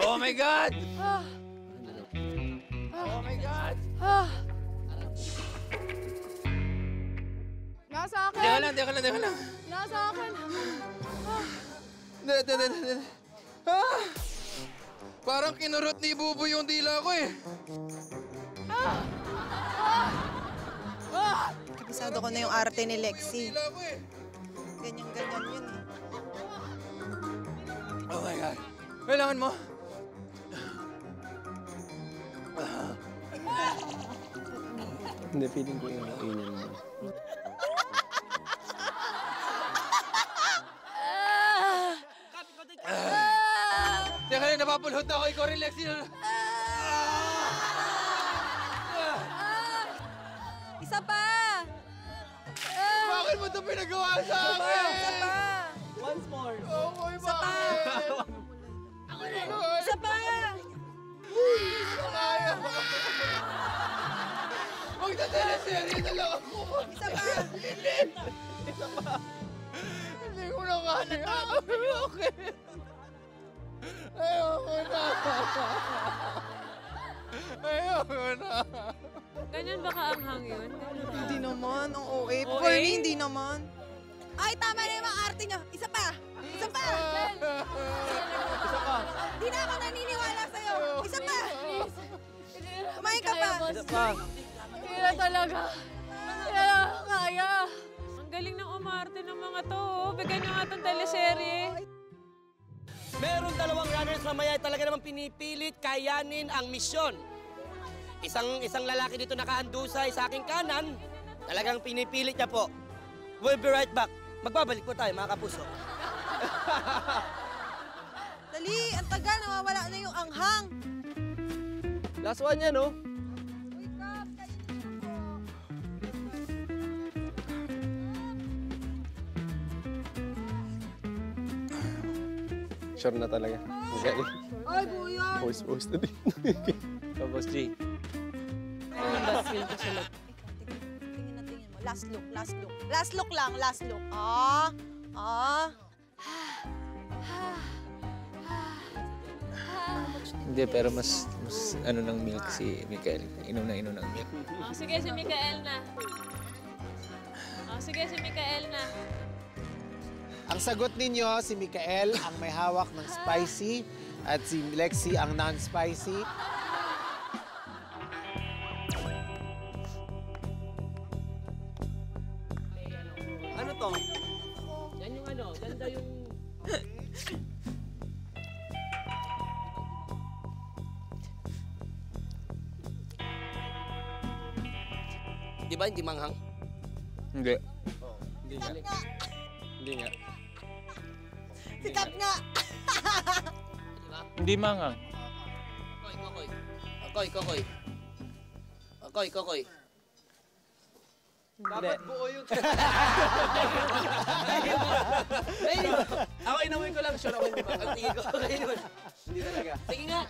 Oh my God! Oh my God! Nasa akin! Teka lang. Nasa akin! Parang kinurot ni Bubo yung dila ko eh. Kabisado ko na yung arte ni Lexi. Dila ko eh. Ganyan-ganyan yun eh. Oh my God. Kailangan mo? Hindi, feeling ko yung kainin mo. Teka lang, napapulhot na ako. Ikaw rin, Lexi. Isa pa! Bakit mo ito pinagawa sa akin? Isa pa! Once more. Oh, Isa pa! Isa pa! Kaya. Magdadala-serye na lang ako. Isa pa! Hindi ko na kaya. Okay. Ayoko na. Ayoko na. Ganyan ba kaanghang yun? Hindi naman, ang OA. OA? For me, hindi naman. Ay, tama na yung mga arte niyo. Isa pa! Isa pa! Hindi na ako naniniwala sa'yo. Isa pa! Kumain ka pa! Isa pa. Hindi na talaga. Hindi na kaya. Ang galing ng umarte ng mga to. Bigyan nyo nga itong teleserye. Meron dalawang runners mamaya talaga namang pinipilit kayanin ang misyon. Isang lalaki dito nakahandusay sa aking kanan, talagang pinipilit niya po. We'll be right back. Magbabalik po tayo, mga kapuso. Dali, ang tagal. Nawawala na yung anghang. Last one yan, no? Wake up! Kainin mo po. Sure na talaga. Magaling. Ay, buyan! Voice na din. Tapos, G. Tingin na tingin mo. Last look, last look. Last look lang, last look. Ah! Ah! Hindi, pero mas ano ng milk si Mikael. Inom ng milk. Oh, sige, si Mikael na. Ang sagot ninyo, si Mikael ang may hawak ng spicy at si Lexi ang non-spicy. Ano to? Yan yung ano, ganda yung... Di ba hindi manghang? Hindi. Hindi nga. Sikat nga! Di ba? Hindi mangang. Kokoy. Kokoy. Dapat buo yung... Ako inamoy ko lang, sure ako hindi manghang. Tingin ko, okay naman. Hindi talaga. Sige nga.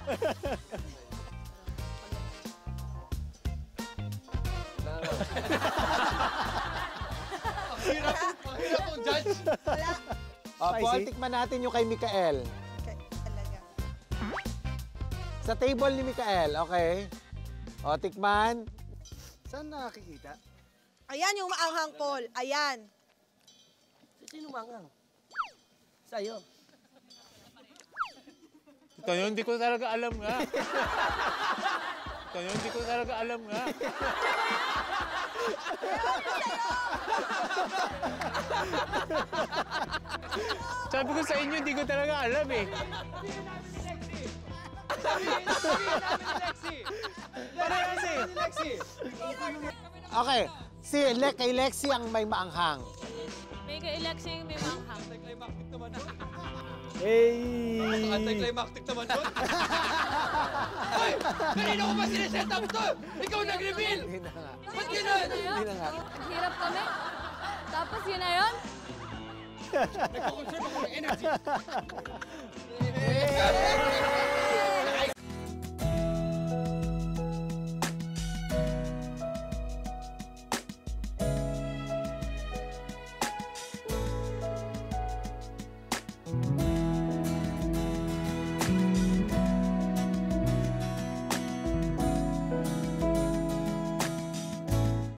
Mahirap kong judge. Wala. Paul, tikman natin yung kay Mikael. Okay, talaga. Sa table ni Mikael, okay? O, tikman. Saan nakakikita? Ayan yung maanghang, Paul. Ayan. Sino manghang? Sa'yo. Ito yun, hindi ko talaga alam nga. Ito yun, hindi ko talaga alam nga. Sabi ko sa inyo, hindi ko talaga alam eh. Okay, kay Lexi ang may maanghang. May ka-election yung may manghang. Anticlimactic naman doon. Hey! Anticlimactic naman doon. Ay! Kanina ko ba sineset up to? Ikaw nag-reveal! Hindi na nga. Ba't gano'n? Hindi na nga. Hirap kami. Tapos yun na yun? Nagko-conserve ako ng energy.